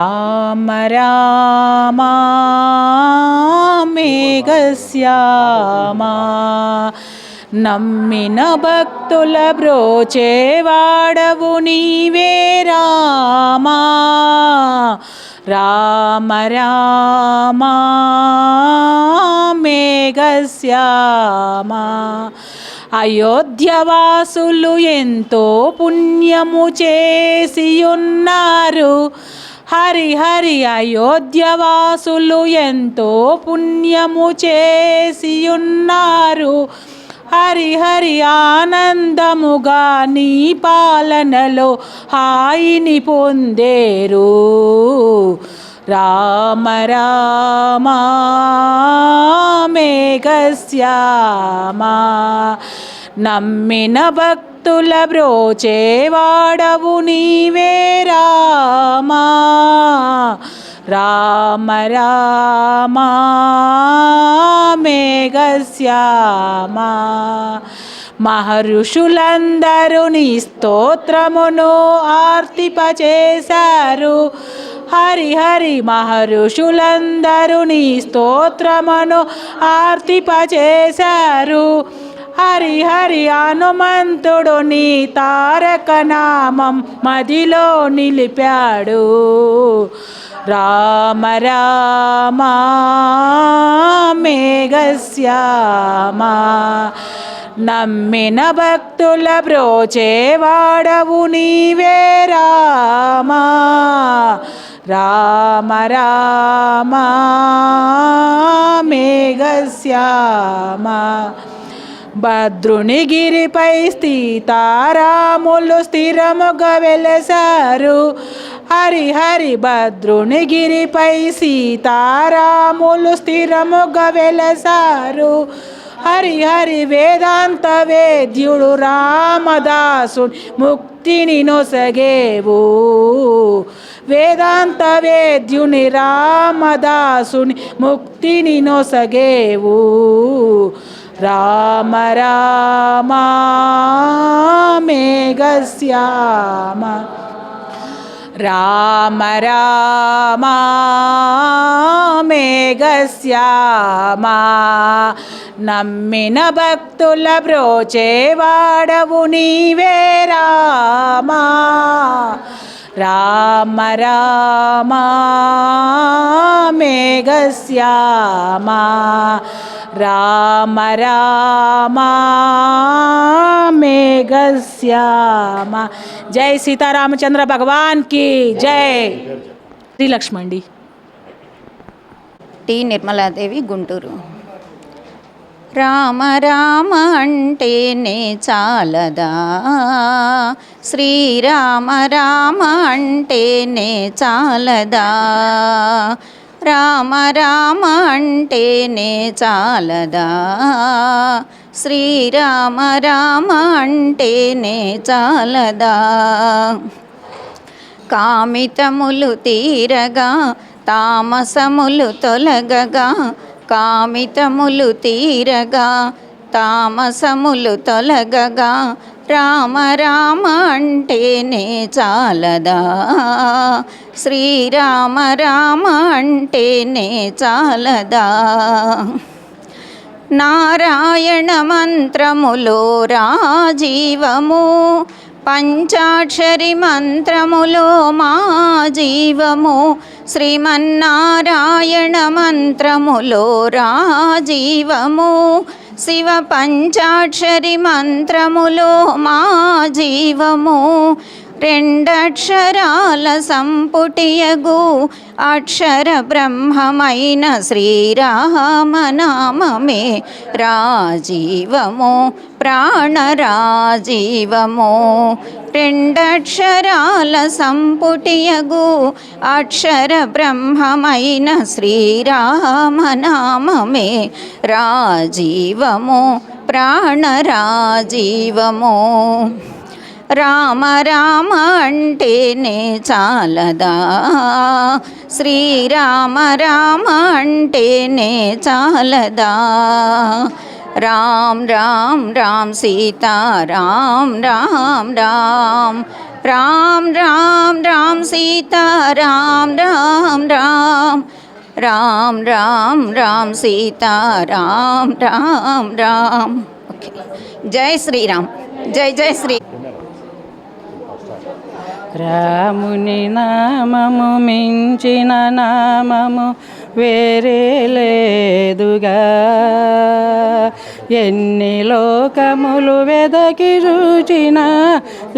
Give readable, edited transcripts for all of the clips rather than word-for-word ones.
రామ రామ మేఘశ్యామా నమ్మిన భక్తుల బ్రోచేవాడవు నీవే రామా. రామ రామ మేఘశ్యామా అయోధ్యవాసులు ఎంతో పుణ్యము చేసియున్నారు. హరి అయోధ్యవాసులు ఎంతో పుణ్యము చేసియున్నారు. హరి ఆనందముగా నీ పాలనలో హాయిని పొందేరు. రామ రామ మేఘశ్యామా నమ్మిన భక్తుల బ్రోచేవాడవు నీవే రామా. రామ రామ మేఘశ్యామా మహర్షులందరూ నీ స్తోత్రమును ఆర్తిపచేశారు. హరి మహర్షులందరూ నీ స్తోత్రమును ఆర్తిపచేశారు. హరి హనుమంతుడు నీ తారక నామం మదిలో నిలిపాడు. రామ రామ మేఘశ్యామా నమ్మిన భక్తుల బ్రోచేవాడవు నీవే రామా. రామ రామ మేఘశ్యామా భద్రునిగిరిపై సీతారాములు స్థిరముగా వెలసారు. హరి భద్రునిగిరిపై సీతారాములు స్థిరముగా వెలసారు. హరి వేదాంత వేద్యుడు రామదాసుని ముక్తిని నొసగేవు. వేదాంత వేద్యుని రామదాసుని ముక్తిని నొసగేవు. రామ రామ మేఘశ్యామా రామ రామ మేఘశ్యామా నమ్మిన భక్తుల బ్రోచేవాడవు నీవే రామా. రామ రామ మేఘశ్యామా రామ రామ మేఘశ్యామా. జై సీతారామచంద్ర భగవాన్ కి జై. శ్రీలక్ష్మండి. టి నిర్మలాదేవి, గుంటూరు. రామ రామ అంటేనే చాలదా, శ్రీరామ రామ అంటేనే చాలదా. రామ రామ అంటేనే చాలదా, శ్రీరామ రామ అంటేనే చాలదా. కామితములు తీరగా తామసములు తొలగగా, కామితములు తీరగా తామసములు తొలగగా, రామ రామ అంటేనే చాలదా, శ్రీరామ రామ అంటేనే చాలదా. నారాయణ మంత్రములో రాజీవము, పంచాక్షరి మంత్రములో మా జీవము. శ్రీమన్నారాయణ మంత్రములో రాజీవము, శివ పంచాక్షరి మంత్రములో మా జీవము. రెండక్షరాల సంపుటియగు అక్షర బ్రహ్మమైన శ్రీరామనామమే రాజీవము, ప్రాణరాజీవము. రెండక్షరాల సంపుటియగు అక్షర బ్రహ్మమైన శ్రీరామనామమే రాజీవము, ప్రాణరాజీవము. రామ రామ అంటేనే చాలదా, శ్రీరామ రామ అంటేనే చాలదా. రామ్ రామ్ రామ్ సీతా రామ్ రామ్ రామ్ రామ్ రామ్ రామ్ సీతా రామ్ రామ్ రామ్ రామ్ రామ్ రామ్ సీతా రామ్ రామ్ రామ్. ఓకే. జై శ్రీరామ్. జై జై శ్రీ. రాముని నామము మించిన నామము వేరే లేదుగా, ఎన్ని లోకములు వెదకి రుచిన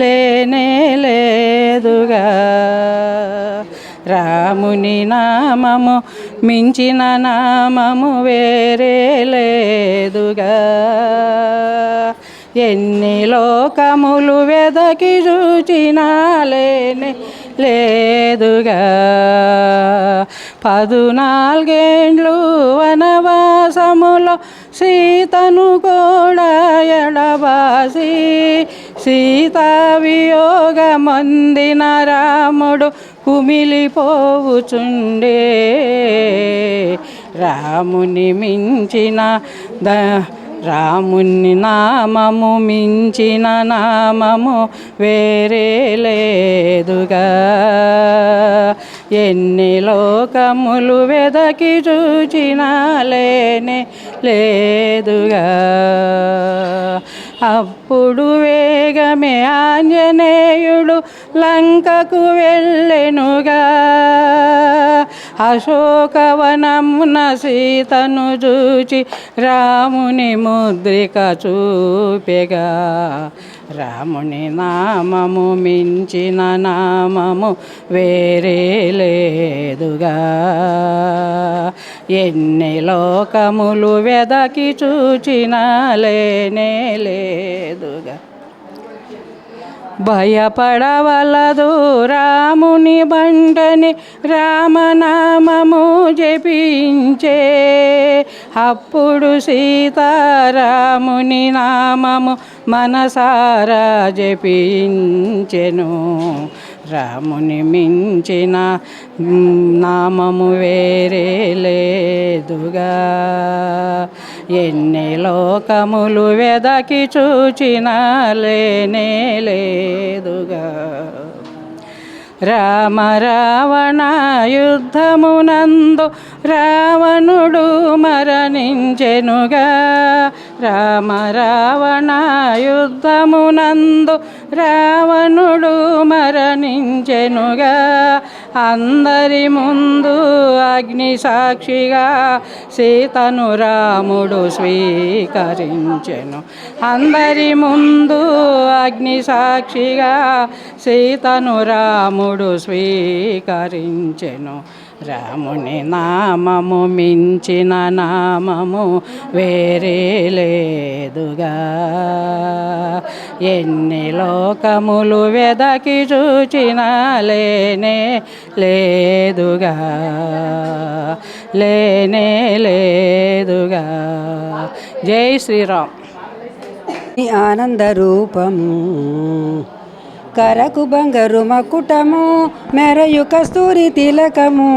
లేనే లేదుగా. రాముని నామము మించిన నామము వేరే లేదుగా, ఎన్ని లోకములు వెదకి రుచినా లేనే లేదుగా. 14 వనవాసములో సీతను కూడా ఎడబాసి, సీతా వియోగమొందిన రాముడు కుమిలిపోవుచుండే. రాముని మించిన రాముని నామము మించిన నామము వేరే లేదుగా, ఎన్ని లోకములు వెదకి చూచినా లేనే లేదుగా. అప్పుడు వేగమే ఆంజనేయుడు లంకకు వెళ్ళెనుగా, అశోకవనమున సీతను చూచి రాముని ముద్రిక చూపెగా. రాముని నామము మించిన నామము వేరే లేదుగా, ఎన్ని లోకములు వెదకి చూచినా లేనే లేదుగా. భయపడవలదు రాముని బంటని రామనామము జపించే, అప్పుడు సీతారాముని నామము మనసారా జపించెను. రాముని మించిన నామము వేరే లేదుగా, ఎన్ని లోకములు వెదకి చూచినా లేనే లేదుగా. రామ రావణ యుద్ధమునందు రావణుడు మరణించెనుగా, రామ రావణ యుద్ధమునందు రావణుడు మరణించెనుగా. అందరి ముందు అగ్ని సాక్షిగా సీతను రాముడు స్వీకరించెను. అందరి ముందు అగ్ని సాక్షిగా సీతను రాముడు స్వీకరించెను. రాముని నామము మించిన నామము వేరే లేదుగా, ఎన్ని లోకములు వెదకి చూచినా లేనే లేదుగా, లేనే లేదుగా. జై శ్రీరామ్. ఆనంద రూపము కరకు బంగారు మకుటము, మెరయు కస్తూరి తిలకము,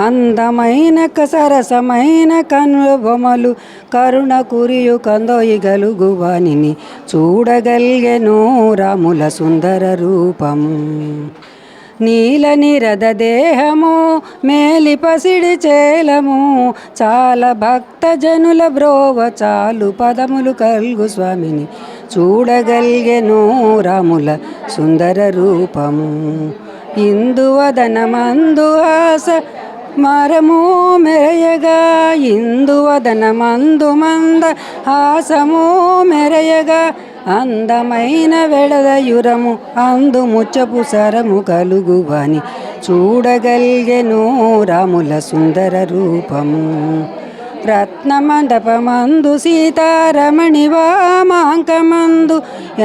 అందమైన సరసమైన కనుల బొమ్మలు, కరుణ కురియు కందోయి గలుగువానిని చూడగలిగెను రాముల సుందర రూపము. నీల నిరద దేహము మేలి పసిడి చేలము, చాలా భక్త జనుల బ్రోవ చాలు పదములు కల్గు స్వామిని చూడగలిగెను రాముల సుందర రూపము. ఇందువదనమందు ఆస మరము మెరయగా, ఇందువదనమందు మంద హాసము మెరయగా, అందమైన వెడదయురము అందు ముచ్చపు సరము కలుగువని చూడగలిగెను రాముల సుందర రూపము. రత్నమండపమందు సీతారమణి వామాంకమందు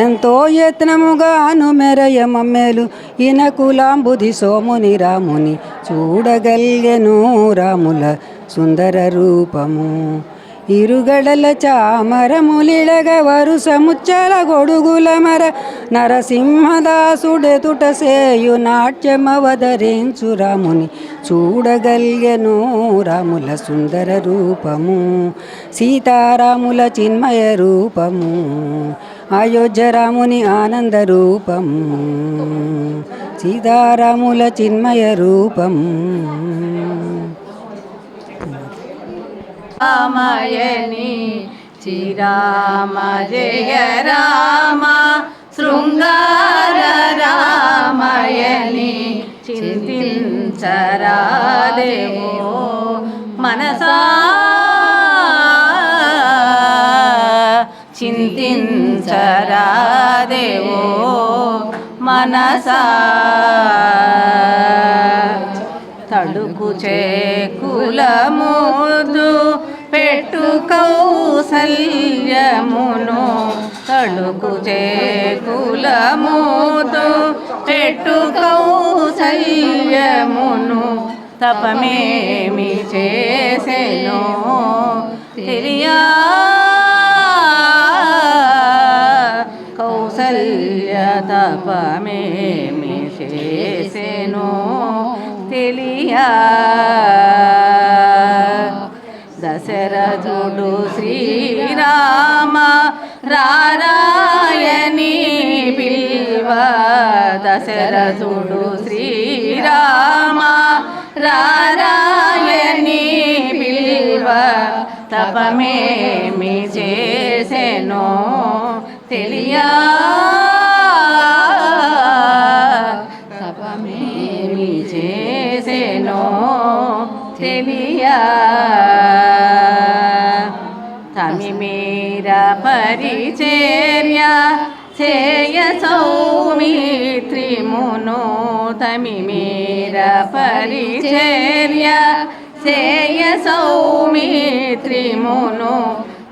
ఎంతో యత్నముగాను మెరయ మమ్మెలు ఇనకులాంబుధి సోముని రాముని చూడగలిగెను రాముల సుందర రూపము. ఇరుగడల చామరములిడగ వరుస ముచ్చల గొడుగుల మర నరసింహదాసుడెతుట సేయు నాట్యమవదరించు రాముని చూడగలిగెను రాముల సుందర రూపము. సీతారాముల చిన్మయ రూపము అయోధ్య రాముని ఆనంద రూపం సీతారాముల చిన్మయ రూపం రామయని శ్రీరామ జయ రామ శృంగార రామయని చింతించరాదేవో మనసా చింతించరాదేవో మనసా తడుకు చేకులముదు పెట్టు కౌసల్యమును తడుకు చేకులముదు పెట్టు కౌసల్యమును తపమేమి చేసెను తెలియా కౌసల్య తపమేమి చేసెను తెలియా దశరథుడు శ్రీరామ రారాయని పిల్వ దశరథుడు శ్రీరామ రారాయని పిల్వ తపమేమి చేసెనో తెలియా తపమేమి చేసెనో తెలియా తమిమీర పరిచర్య చేయ సౌమిత్రిమును తమిమీర పరిచర్య చేయ సౌమిత్రిమును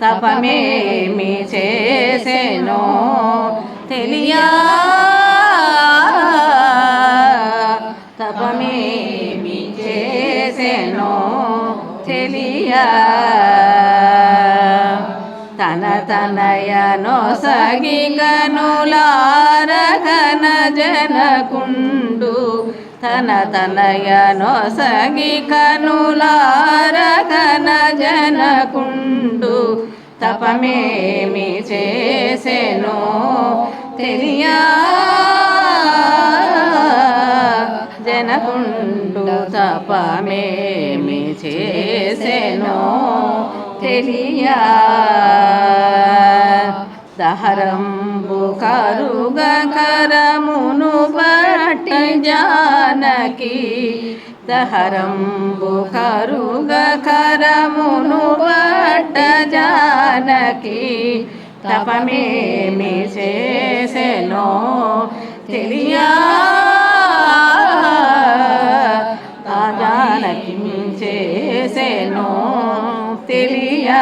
తపమేమి చేసెనో తెలియా తపమేమి చేసెనో తెలియా తన తనయనో సగి కనులారగన జనకుండు తన తనయనో సగి కనులారగన జనకుండు తపమేమి చేసెనో తెలియా జనకుండు తపమేమి చేసెనో తెలియా దహరంబు కరుగ కరమును బట్టి జానకి దహరంబు కరుగ కరమును బట్ట జానకి తపమేమి చేసెనో తెలియా జానకి చేసెనో తెలియా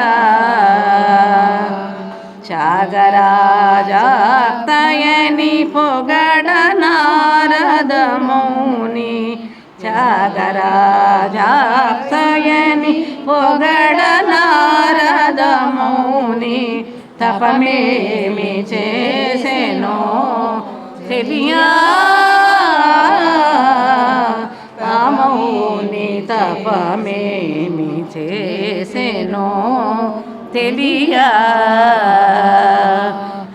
త్యాగరాజాక్తయని పొగడ నారద మౌని త్యాగరాజాక్తయని పొగడ నారద మౌని తపమేమి చేసెనో తెలియా మౌని తపమేమి చేసెనో తెలియా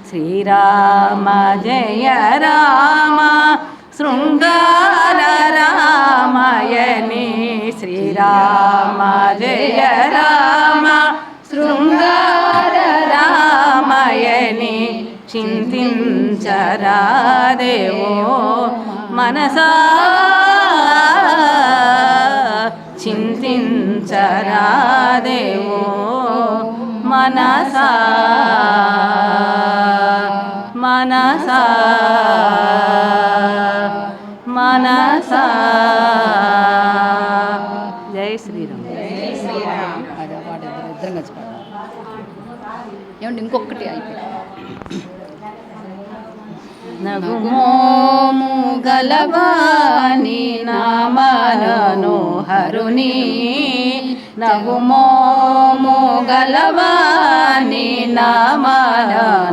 శ్రీరామ జయ రామ శృంగార రామయని శ్రీరామ జయ రామ శృంగార రామయని చింతించరాదేవో మనసా చింతించరాదేవో మనసా మనసా మనసా జై శ్రీరామ్ ఇద్దరం కలిసి ఏమంటే ఇంకొకటి అయిపోయింది నగుమోము గలవాని నామనోహరుని నగుమోము గలవాని నామనోహరుని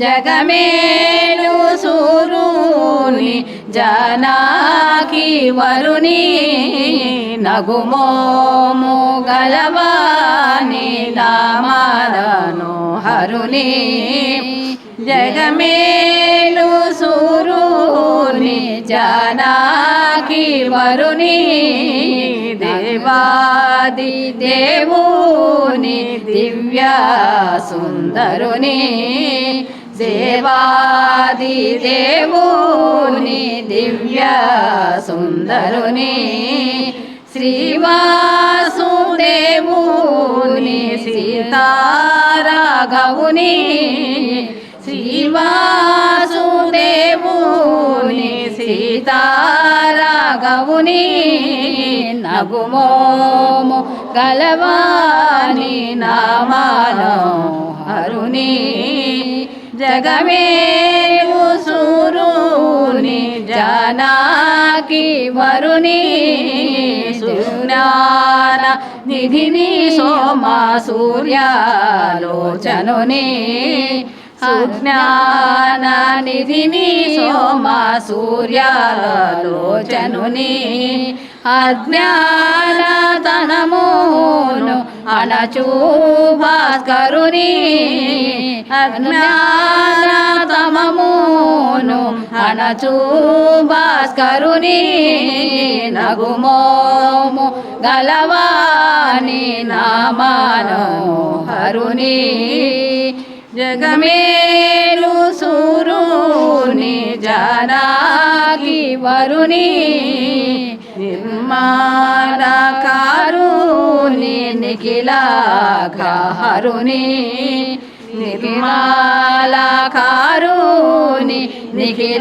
జగమేలు సూరుని జనాకి వరుని నగుమోము గలవాని నామనోహరుని హరుని జగమేలు సూరుని జానకి వరుని దేవాది దేవుని దివ్య సుందరుని దేవాది దేవుని దివ్య సుందరుని శ్రీవాసుదేవుని సీతారాఘవుని శ్రీవాసుదేవుని సీతారాఘవుని నగుమోము గలవాని నామానో హరుని జగమేలు సూరుని జానకి వరుని సుజ్ఞాన నిధిని సోమా సూర్యాలోచనుని సుజ్ఞాన నిధిని సోమా సూర్యాలోచనుని అజ్ఞానతనమును అణచు భాస్కరుని అజ్ఞానతమమును అణచు భాస్కరుని నగుమోము గలవాని నామానో హరుని జగమేలు సూరుని జానకి వరుని నిర్మాణకారుని నిఖిలాఘహరుని నిర్మలాకారుని నిఖిలాగ్రహరుని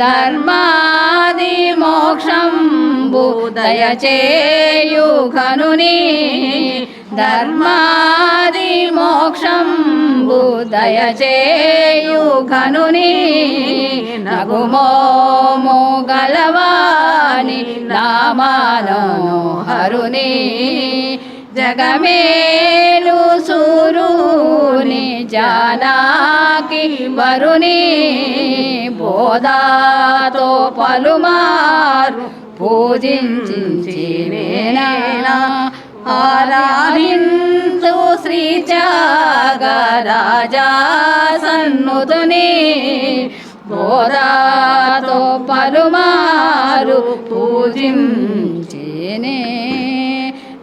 ధర్మాది మోక్షంబు దయచేయు ఘనుని ధర్మాది మోక్షంబు దయచేయు ఘనుని నగుమోము గలవాని నామానో హరుని జగమేలు సూరుని జానకి వరుని బోధాతో పలుమారు పూజించినేనా ఆరాధించు శ్రీ త్యాగరాజా సన్నుతుని బోధాతో పలుమారు పూజించినే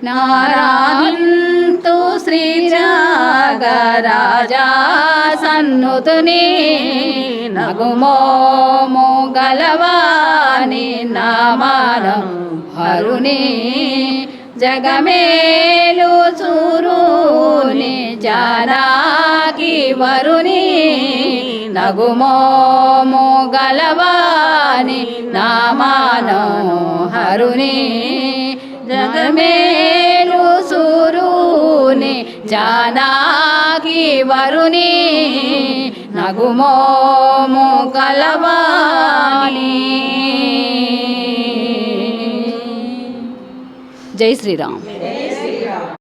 నారాయణు శ్రీ త్యాగరాజా సన్నుతుని నగుమోము గలవాని నామానో హరుని జగమేలు సూరుని జానకి వరుని నగుమోము గలవాని నామానో హరుని జగమేలు సూరుని జానకి వరుని నగుమోము గలవాని. జై శ్రీరామ్.